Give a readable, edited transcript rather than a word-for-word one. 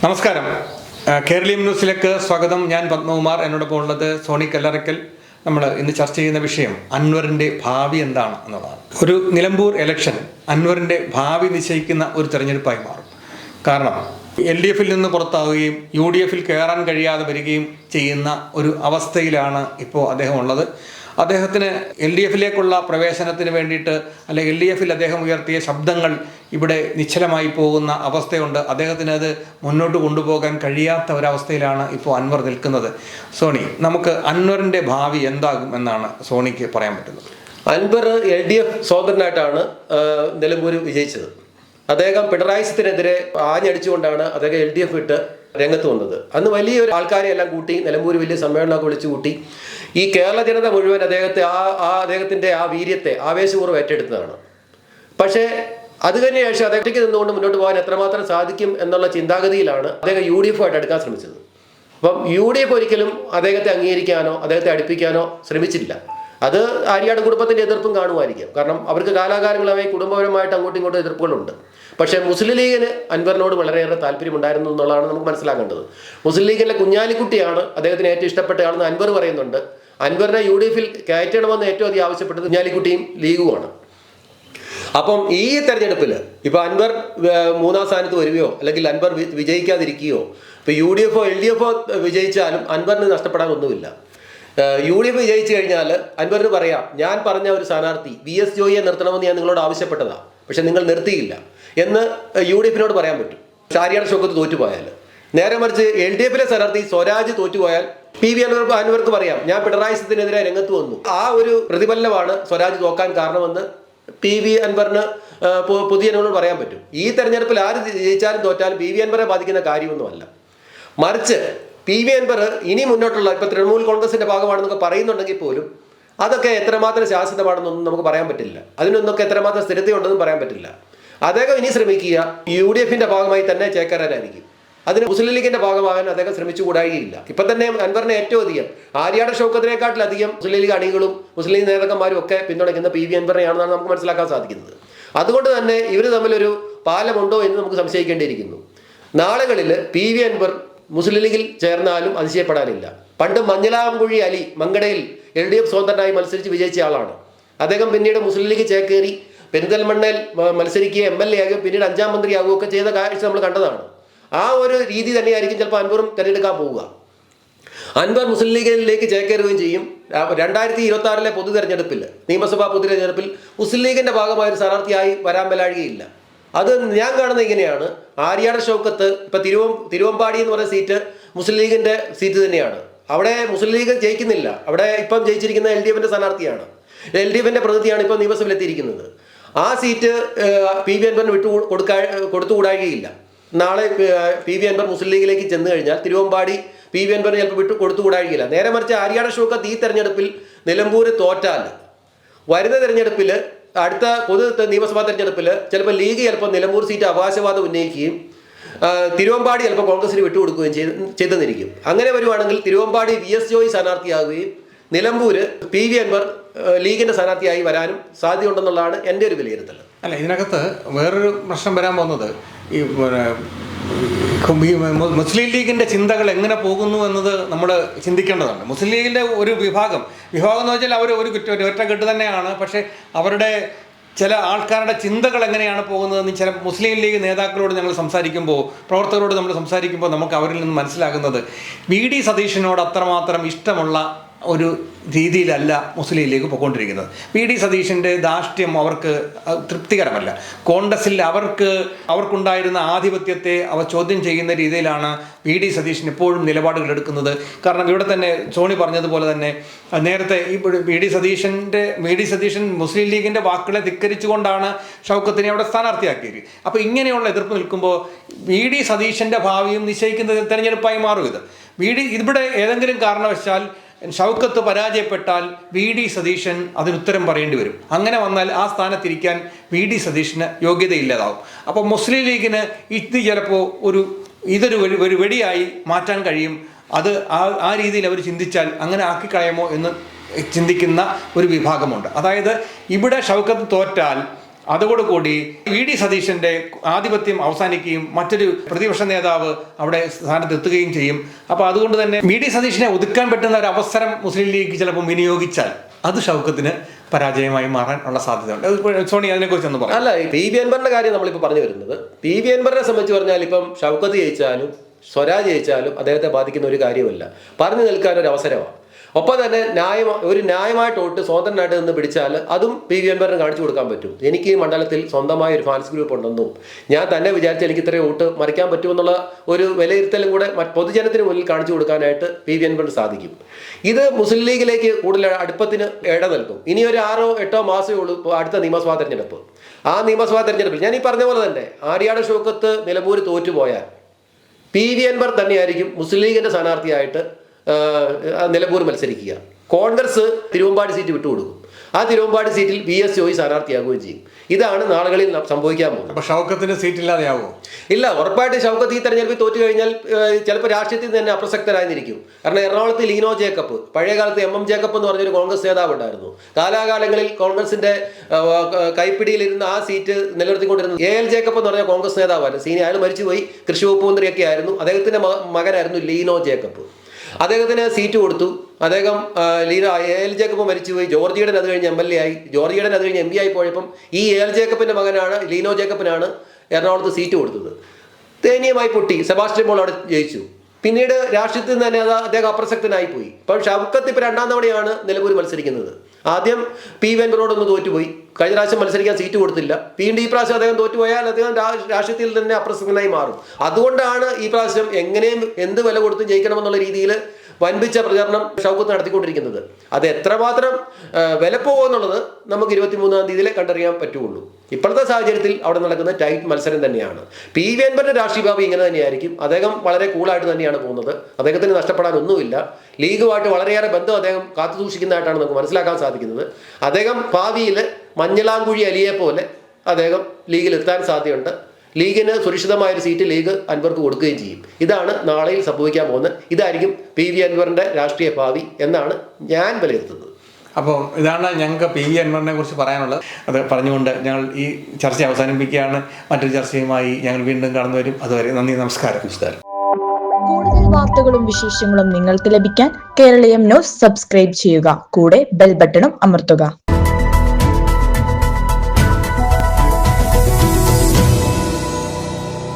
നമസ്കാരം. കേരളീയം ന്യൂസിലേക്ക് സ്വാഗതം. ഞാൻ പത്മകുമാർ. എന്നോടൊപ്പം ഉള്ളത് സോണി കല്ലറയ്ക്കൽ. നമ്മൾ ഇന്ന് ചർച്ച ചെയ്യുന്ന വിഷയം അൻവറിൻ്റെ ഭാവി എന്താണ് എന്നതാണ്. ഒരു നിലമ്പൂർ ഇലക്ഷൻ അൻവറിൻ്റെ ഭാവി നിശ്ചയിക്കുന്ന ഒരു തെരഞ്ഞെടുപ്പായി മാറും. കാരണം LDF-ൽ നിന്ന് പുറത്താവുകയും UDF-ൽ കയറാൻ കഴിയാതെ വരികയും ചെയ്യുന്ന ഒരു അവസ്ഥയിലാണ് ഇപ്പോൾ അദ്ദേഹം ഉള്ളത്. അദ്ദേഹത്തിന് LDF-ലേക്കുള്ള പ്രവേശനത്തിന് വേണ്ടിയിട്ട് അല്ലെങ്കിൽ LDF-ൽ അദ്ദേഹം ഉയർത്തിയ ശബ്ദങ്ങൾ ഇവിടെ നിശ്ചലമായി പോകുന്ന അവസ്ഥയുണ്ട്. അദ്ദേഹത്തിന് അത് മുന്നോട്ട് കൊണ്ടുപോകാൻ കഴിയാത്ത ഒരവസ്ഥയിലാണ് ഇപ്പോൾ അൻവർ നിൽക്കുന്നത്. സോണി, നമുക്ക് അൻവറിൻ്റെ ഭാവി എന്താകും എന്നാണ് സോണിക്ക് പറയാൻ പറ്റുന്നത്? അൻവർ LDF സ്വതന്ത്രനായിട്ടാണ് നിലമ്പൂർ വിജയിച്ചത്. അദ്ദേഹം പിണറായി സത്തിനെതിരെ ആഞ്ഞടിച്ചുകൊണ്ടാണ് അദ്ദേഹം LDF വിട്ട് രംഗത്ത് വന്നത്. അന്ന് വലിയൊരു ആൾക്കാരെ എല്ലാം കൂട്ടി നിലമ്പൂർ വലിയ സമ്മേളനമൊക്കെ വിളിച്ചു കൂട്ടി. ഈ കേരള ജനത മുഴുവൻ അദ്ദേഹത്തിൻ്റെ ആ വീര്യത്തെ ആവേശപൂർവ്വം ഏറ്റെടുത്തതാണ്. പക്ഷേ അത് തന്നെ ശേഷം അദ്ദേഹത്തേക്ക് നിന്നുകൊണ്ട് മുന്നോട്ട് പോകാൻ എത്രമാത്രം സാധിക്കും എന്നുള്ള ചിന്താഗതിയിലാണ് അദ്ദേഹം UDF-ആയിട്ട് അടുക്കാൻ ശ്രമിച്ചത്. അപ്പം UDF ഒരിക്കലും അദ്ദേഹത്തെ അംഗീകരിക്കാനോ അദ്ദേഹത്തെ അടുപ്പിക്കാനോ ശ്രമിച്ചില്ല. അത് ആര്യാട് കുടുംബത്തിൻ്റെ എതിർപ്പും കാണുമായിരിക്കാം. കാരണം അവർക്ക് കാലാകാലങ്ങളായി കുടുംബപരമായിട്ട് അങ്ങോട്ടും ഇങ്ങോട്ടും എതിർപ്പുകളുണ്ട്. പക്ഷേ മുസ്ലിം ലീഗിന് അൻവറിനോട് വളരെയേറെ താല്പര്യമുണ്ടായിരുന്നു എന്നുള്ളതാണ് നമുക്ക് മനസ്സിലാക്കേണ്ടത്. മുസ്ലിം ലീഗിലെ കുഞ്ഞാലിക്കുട്ടിയാണ് അദ്ദേഹത്തിന് ഏറ്റവും ഇഷ്ടപ്പെട്ടയാളെന്ന് അൻവർ പറയുന്നുണ്ട്. അൻവറിനെ UDF-ൽ കയറ്റണമെന്ന് ഏറ്റവും അധികം ആവശ്യപ്പെട്ടത് കുഞ്ഞാലിക്കുട്ടിയും ലീഗുമാണ്. അപ്പം ഈ തെരഞ്ഞെടുപ്പിൽ ഇപ്പോൾ അൻവർ 3-ാം സ്ഥാനത്ത് വരികയോ അല്ലെങ്കിൽ അൻവർ വിജയിക്കാതിരിക്കുകയോ, ഇപ്പോൾ UDF-ഓ LDF-ഓ വിജയിച്ചാലും അൻവറിന് നഷ്ടപ്പെടാൻ ഒന്നുമില്ല. UDF വിജയിച്ചു കഴിഞ്ഞാൽ അൻവറിന് പറയാം, ഞാൻ പറഞ്ഞ ഒരു സ്ഥാനാർത്ഥി VS ജോയിയെ നിർത്തണമെന്ന് ഞാൻ നിങ്ങളോട് ആവശ്യപ്പെട്ടതാണ്, പക്ഷെ നിങ്ങൾ നിർത്തിയില്ല എന്ന് UDF-നോട് പറയാൻ പറ്റും. ആര്യാട് ഷൗക്കത്ത് തോറ്റുപോയാൽ. നേരെ മറിച്ച് LDF-ലെ സ്ഥാനാർത്ഥി സ്വരാജ് തോറ്റുപോയാൽ PV അൻവർക്ക് പറയാം, ഞാൻ പിണറായി സത്തിനെതിരെ രംഗത്ത് വന്നു. ആ ഒരു പ്രതിഫലനമാണ് സ്വരാജ് തോക്കാൻ കാരണമെന്ന് PV അൻവറിന് പൊതുജനങ്ങളോട് പറയാൻ പറ്റും. ഈ തെരഞ്ഞെടുപ്പിൽ ആര് ജയിച്ചാലും തോറ്റാലും PV അൻവറെ ബാധിക്കുന്ന കാര്യമൊന്നുമല്ല. മറിച്ച് PV അൻവർ ഇനി മുന്നോട്ടുള്ള ഇപ്പോൾ തൃണമൂൽ കോൺഗ്രസിന്റെ ഭാഗമാണെന്നൊക്കെ പറയുന്നുണ്ടെങ്കിൽ പോലും അതൊക്കെ എത്രമാത്രം ശാശ്വതമാണെന്നൊന്നും നമുക്ക് പറയാൻ പറ്റില്ല. അതിനൊന്നൊക്കെ എത്രമാത്രം സ്ഥിരതയുണ്ടെന്നും പറയാൻ പറ്റില്ല. അദ്ദേഹം ഇനി ശ്രമിക്കുക UDF-ന്റെ ഭാഗമായി തന്നെ ചേക്കേറാനായിരിക്കും. അതിന് മുസ്ലിം ലീഗിന്റെ ഭാഗമാകാൻ അദ്ദേഹം ശ്രമിച്ചുകൂടായില്ല. ഇപ്പം തന്നെ അൻവറിനെ ഏറ്റവും അധികം ആര്യാട് ഷൗക്കത്തിനെക്കാട്ടിലധികം മുസ്ലിം ലീഗ് അണികളും മുസ്ലിം ലീഗ് നേതാക്കന്മാരും ഒക്കെ പിന്തുണയ്ക്കുന്ന PV അൻവറിനെയാണെന്നാണ് നമുക്ക് മനസ്സിലാക്കാൻ സാധിക്കുന്നത്. അതുകൊണ്ട് തന്നെ ഇവർ തമ്മിലൊരു പാലമുണ്ടോ എന്ന് നമുക്ക് സംശയിക്കേണ്ടിയിരിക്കുന്നു. നാളുകളിൽ PV അൻവർ മുസ്ലിം ലീഗിൽ ചേർന്നാലും അതിശയപ്പെടാനില്ല. പണ്ട് മഞ്ഞളാംകുഴി അലി മങ്കടയിൽ LDF സ്വതന്ത്രനായി മത്സരിച്ച് വിജയിച്ച ആളാണ്. അദ്ദേഹം പിന്നീട് മുസ്ലിം ലീഗ് ചേക്കേറി പെരിന്തൽമണ്ണയിൽ മത്സരിക്കുകയും MLA ആകുകയും പിന്നീട് 5ാം മന്ത്രിയാകുകയും ഒക്കെ ചെയ്ത കാഴ്ച നമ്മൾ കണ്ടതാണ്. ആ ഒരു രീതി തന്നെയായിരിക്കും ചിലപ്പോൾ അൻവറും തിരഞ്ഞെടുക്കാൻ പോവുക. അൻവർ മുസ്ലിം ലീഗിലേക്ക് ചേക്കേറുകയും ചെയ്യും. 2026-ലെ പൊതു തെരഞ്ഞെടുപ്പിൽ, നിയമസഭാ പൊതു തെരഞ്ഞെടുപ്പിൽ മുസ്ലിം ലീഗിന്റെ ഭാഗമായ ഒരു സ്ഥാനാർത്ഥിയായി വരാൻ മേലാഴുകയില്ല. അത് ഞാൻ കാണുന്നത് ഇങ്ങനെയാണ്. ആര്യാട് ഷൗക്കത്ത് ഇപ്പം തിരുവമ്പാടി എന്ന് പറയുന്ന സീറ്റ് മുസ്ലിം ലീഗിന്റെ സീറ്റ് തന്നെയാണ്. അവിടെ മുസ്ലിം ലീഗ് ജയിക്കുന്നില്ല. അവിടെ ഇപ്പം ജയിച്ചിരിക്കുന്ന LDF-ന്റെ സ്ഥാനാർത്ഥിയാണ്. LDF-ന്റെ പ്രതിനിധിയാണ് ഇപ്പോൾ നിയമസഭയിലെത്തിയിരിക്കുന്നത്. ആ സീറ്റ് PV അൻവറിന് കൊടുത്തുകൂടായികയില്ല. നാളെ PV അൻവർ മുസ്ലിം ലീഗിലേക്ക് ചെന്ന് കഴിഞ്ഞാൽ തിരുവമ്പാടി PV അൻവറിന് ചിലപ്പോൾ കൊടുത്തുകൂടായില്ല. നേരെ മറിച്ച് ആര്യാട് ഷൗക്കത്ത് ഈ തെരഞ്ഞെടുപ്പിൽ നിലമ്പൂര് തോറ്റാൽ വരുന്ന തെരഞ്ഞെടുപ്പിൽ അടുത്ത പൊതു നിയമസഭാ തെരഞ്ഞെടുപ്പിൽ ചിലപ്പോൾ ലീഗ് ചിലപ്പോൾ നിലമ്പൂർ സീറ്റ് അവകാശവാദം ഉന്നയിക്കുകയും തിരുവമ്പാടി ചിലപ്പോൾ കോൺഗ്രസിന് വിട്ടുകൊടുക്കുകയും ചെയ്തെന്നിരിക്കും. അങ്ങനെ വരുവാണെങ്കിൽ തിരുവമ്പാടി VS ജോയി സ്ഥാനാർത്ഥിയാവുകയും നിലമ്പൂര് PV അൻവർ ലീഗിന്റെ സ്ഥാനാർത്ഥിയായി വരാനും സാധ്യതയുണ്ടെന്നുള്ളതാണ് എൻ്റെ ഒരു വിലയിരുത്തൽ. അല്ല, ഇതിനകത്ത് വേറൊരു പ്രശ്നം വരാൻ പോകുന്നത് ഈ മുസ്ലിം ലീഗിൻ്റെ ചിന്തകൾ എങ്ങനെ പോകുന്നു എന്നത് നമ്മൾ ചിന്തിക്കേണ്ടതുണ്ട്. മുസ്ലിം ലീഗിൻ്റെ ഒരു വിഭാഗം എന്ന് വെച്ചാൽ അവർ ഒറ്റക്കെട്ട് തന്നെയാണ്. പക്ഷേ അവരുടെ ചില ആൾക്കാരുടെ ചിന്തകൾ എങ്ങനെയാണ് പോകുന്നതെന്ന് ചില മുസ്ലിം ലീഗ് നേതാക്കളോട് ഞങ്ങൾ സംസാരിക്കുമ്പോൾ, പ്രവർത്തകരോട് നമ്മൾ സംസാരിക്കുമ്പോൾ നമുക്ക് അവരിൽ നിന്ന് മനസ്സിലാകുന്നത് VD സതീശനോട് അത്രമാത്രം ഇഷ്ടമുള്ള ഒരു രീതിയിലല്ല മുസ്ലിം ലീഗ് പോയിക്കൊണ്ടിരിക്കുന്നത്. VD സതീശൻ്റെ ധാർഷ്ട്യം അവർക്ക് തൃപ്തികരമല്ല. കോൺഗ്രസിൽ അവർക്കുണ്ടായിരുന്ന ആധിപത്യത്തെ അവർ ചോദ്യം ചെയ്യുന്ന രീതിയിലാണ് VD സതീശൻ എപ്പോഴും നിലപാടുകൾ എടുക്കുന്നത്. കാരണം ഇവിടെ തന്നെ സോണി പറഞ്ഞതുപോലെ തന്നെ നേരത്തെ ഈ VD സതീശൻ മുസ്ലിം ലീഗിൻ്റെ വാക്കുകളെ ധിക്കരിച്ചുകൊണ്ടാണ് ഷൗക്കത്തിനെ അവിടെ സ്ഥാനാർത്ഥിയാക്കിയത്. അപ്പോൾ ഇങ്ങനെയുള്ള എതിർപ്പ് നിൽക്കുമ്പോൾ VD സതീശൻ്റെ ഭാവിയും നിശ്ചയിക്കുന്ന തെരഞ്ഞെടുപ്പായി മാറും ഇത്. ഇവിടെ ഏതെങ്കിലും കാരണവശാൽ ഷൗക്കത്ത് പരാജയപ്പെട്ടാൽ VD സതീശൻ അതിനുത്തരം പറയേണ്ടി വരും. അങ്ങനെ വന്നാൽ ആ സ്ഥാനത്തിരിക്കാൻ VD സതീശന് യോഗ്യതയില്ലാതാവും. അപ്പോൾ മുസ്ലിം ലീഗിന് ഇത് ചിലപ്പോൾ ഇതൊരു വെടിയായി മാറ്റാൻ കഴിയും. അത് ആ രീതിയിൽ അവർ ചിന്തിച്ചാൽ അങ്ങനെ ആക്കിക്കളയുമോ എന്ന് ചിന്തിക്കുന്ന ഒരു വിഭാഗമുണ്ട്. അതായത് ഇവിടെ ഷൗക്കത്ത് തോറ്റാൽ അതോടുകൂടി വി ഡി സതീശന്റെ ആധിപത്യം അവസാനിക്കുകയും മറ്റൊരു പ്രതിപക്ഷ നേതാവ് അവിടെ സ്ഥാനത്ത് എത്തുകയും ചെയ്യും. അപ്പോൾ അതുകൊണ്ട് തന്നെ വി ഡി സതീശനെ ഒതുക്കാൻ പറ്റുന്ന ഒരു അവസരം മുസ്ലിം ലീഗ് ചിലപ്പോൾ വിനിയോഗിച്ചാൽ അത് ഷൗക്കത്തിന് പരാജയമായി മാറാൻ ഉള്ള സാധ്യതയുണ്ട്. സോണി അതിനെക്കുറിച്ച് ഒന്ന് പറയാം. അല്ല, പി വി അൻവറിന്റെ കാര്യം നമ്മളിപ്പോൾ പറഞ്ഞു വരുന്നത്, പി വി അൻവറിനെ സംബന്ധിച്ച് പറഞ്ഞാൽ ഇപ്പം ഷൗക്കത്ത് ജയിച്ചാലും സ്വരാജ് ജയിച്ചാലും അദ്ദേഹത്തെ ബാധിക്കുന്ന ഒരു കാര്യമല്ല, പറഞ്ഞു നിൽക്കാൻ ഒരു അവസരമാണ്. ഒപ്പം തന്നെ ഒരു ന്യായമായിട്ട് വോട്ട് സ്വതന്ത്രനായിട്ട് നിന്ന് പിടിച്ചാൽ അതും പി വി അൻവറിന് കാണിച്ചു കൊടുക്കാൻ പറ്റും. എനിക്ക് ഈ മണ്ഡലത്തിൽ സ്വന്തമായ ഒരു ഫാൻസ് ഗ്രൂപ്പ് ഉണ്ടെന്നും ഞാൻ തന്നെ വിചാരിച്ചാൽ എനിക്ക് ഇത്രയും വോട്ട് മറിക്കാൻ പറ്റുമെന്നുള്ള ഒരു വിലയിരുത്തലും കൂടെ പൊതുജനത്തിന് മുന്നിൽ കാണിച്ചു കൊടുക്കാനായിട്ട് പി വി അൻവറിന് സാധിക്കും. ഇത് മുസ്ലിം ലീഗിലേക്ക് കൂടുതൽ അടുപ്പത്തിന് ഇട നൽകും. ഇനി ഒരു 6-8 മാസമേ ഉള്ളൂ അടുത്ത നിയമസഭാ തെരഞ്ഞെടുപ്പ്. ആ നിയമസഭാ തെരഞ്ഞെടുപ്പിൽ ഞാൻ ഈ പറഞ്ഞ പോലെ തന്നെ ആര്യാട് ഷൗക്കത്ത് നിലമ്പൂർ തോറ്റുപോയാൽ പി വി അൻവർ തന്നെയായിരിക്കും മുസ്ലിം ലീഗിന്റെ സ്ഥാനാർത്ഥിയായിട്ട് നിലമ്പൂർ മത്സരിക്കുക. കോൺഗ്രസ് തിരുവമ്പാടി സീറ്റ് വിട്ടുകൊടുക്കും. ആ തിരുവമ്പാടി സീറ്റിൽ VS ജോയി സ്ഥാനാർത്ഥിയാകുകയും ചെയ്യും. ഇതാണ് നാളുകളിൽ സംഭവിക്കാൻ പോകുന്നത്. അപ്പോൾ ഷൗക്കത്തിന് സീറ്റില്ലാതെയാവോ? ഇല്ല, ഉറപ്പായിട്ട് ഷൗക്കത്ത് ഈ തെരഞ്ഞെടുപ്പിൽ തോറ്റു കഴിഞ്ഞാൽ ചിലപ്പോൾ രാഷ്ട്രീയത്തിൽ തന്നെ അപ്രസക്തരായിരിക്കും. കാരണം എറണാകുളത്ത് ലീനോ ജേക്കബ്, പഴയ കാലത്ത് MM ജേക്കബ് എന്ന് പറഞ്ഞൊരു കോൺഗ്രസ് നേതാവ് ഉണ്ടായിരുന്നു. കാലാകാലങ്ങളിൽ കോൺഗ്രസിന്റെ കൈപ്പിടിയിലിരുന്ന ആ സീറ്റ് നിലനിർത്തിക്കൊണ്ടിരുന്ന AL ജേക്കബ് എന്ന് പറഞ്ഞ കോൺഗ്രസ് നേതാവായിരുന്നു. അയാൾ മരിച്ചുപോയി, കൃഷി വകുപ്പ് മന്ത്രിയൊക്കെ ആയിരുന്നു. അദ്ദേഹത്തിന്റെ മകനായിരുന്നു ലീനോ ജേക്കബ്. അദ്ദേഹത്തിന് സീറ്റ് കൊടുത്തു. അദ്ദേഹം AL ജേക്കബ് മരിച്ചുപോയി. ജോർജ് ഈഡൻ അത് കഴിഞ്ഞ് MLA ആയി. ജോർജ് ഈഡൻ അത് കഴിഞ്ഞ് MP ആയി പോയപ്പം ഈ AL ജേക്കബിന്റെ മകനാണ് ലീനോ ജേക്കബിനാണ് എറണാകുളത്ത് സീറ്റ് കൊടുത്തത്. ദയനീയമായി പൊട്ടി. സെബാസ്റ്റ്യൻ പോൾ അവിടെ ജയിച്ചു. പിന്നീട് രാഷ്ട്രീയത്തിൽ നിന്ന് തന്നെ അദ്ദേഹം അപ്രസക്തനായിപ്പോയി. ഇപ്പം ഷൗക്കത്ത് ഇപ്പം 2ാം തവണയാണ് നിലമ്പൂർ മത്സരിക്കുന്നത്. ആദ്യം പി വി അൻവറിനോടൊന്ന് തോറ്റുപോയി. കഴിഞ്ഞ പ്രാവശ്യം മത്സരിക്കാൻ സീറ്റ് കൊടുത്തില്ല. വീണ്ടും ഈ പ്രാവശ്യം അദ്ദേഹം തോറ്റുപോയാൽ അദ്ദേഹം രാഷ്ട്രീയത്തിൽ തന്നെ അപ്രസക്തനായി മാറും. അതുകൊണ്ടാണ് ഈ പ്രാവശ്യം എങ്ങനെയും എന്ത് വില കൊടുത്തും ജയിക്കണമെന്നുള്ള രീതിയിൽ വൻപിച്ച പ്രചരണം ഷൗക്കത്ത് നടത്തിക്കൊണ്ടിരിക്കുന്നത്. അത് എത്രമാത്രം വില പോകുമെന്നുള്ളത് നമുക്ക് 23-ാം തീയതിയിലെ കണ്ടറിയാൻ പറ്റുള്ളൂ. ഇപ്പോഴത്തെ സാഹചര്യത്തിൽ അവിടെ നടക്കുന്ന ടൈറ്റ് മത്സരം തന്നെയാണ്. പി വി അൻവറിന്റെ രാഷ്ട്രീയ ഭാവി ഇങ്ങനെ തന്നെയായിരിക്കും. അദ്ദേഹം വളരെ കൂളായിട്ട് തന്നെയാണ് പോകുന്നത്. അദ്ദേഹത്തിന് നഷ്ടപ്പെടാനൊന്നുമില്ല. ലീഗുമായിട്ട് വളരെയേറെ ബന്ധം അദ്ദേഹം കാത്തു സൂക്ഷിക്കുന്നതായിട്ടാണ് നമുക്ക് മനസ്സിലാക്കാൻ സാധിക്കുന്നത്. അദ്ദേഹം ഭാവിയിൽ മഞ്ഞളാംകുഴി അലിയെ പോലെ അദ്ദേഹം ലീഗിൽ എത്താൻ സാധ്യതയുണ്ട്. ലീഗിന് സുരക്ഷിതമായൊരു സീറ്റ് ലീഗ് അൻവർക്ക് കൊടുക്കുകയും ചെയ്യും. ഇതാണ് നാളെയിൽ സംഭവിക്കാൻ പോകുന്നത്. ഇതായിരിക്കും പി വി അൻവറിന്റെ രാഷ്ട്രീയ ഭാവി എന്നാണ് ഞാൻ വിലയിരുത്തുന്നത്. അപ്പോൾ ഇതാണ് ഞങ്ങൾക്ക് പി വി അൻവറിനെ കുറിച്ച് പറയാനുള്ളത്. അത് പറഞ്ഞുകൊണ്ട് ഞങ്ങൾ ഈ ചർച്ച അവസാനിപ്പിക്കുകയാണ്. മറ്റൊരു ചർച്ചയുമായി ഞങ്ങൾ വീണ്ടും കടന്നു വരും. അതുവരെ നന്ദി, നമസ്കാരം. കൂടുതൽ വാർത്തകളും വിശേഷങ്ങളും നിങ്ങൾക്ക് ലഭിക്കാൻ കേരളീയം ന്യൂസ് സബ്സ്ക്രൈബ് ചെയ്യുക. കൂടെ ബെൽ ബട്ടണും അമർത്തുക.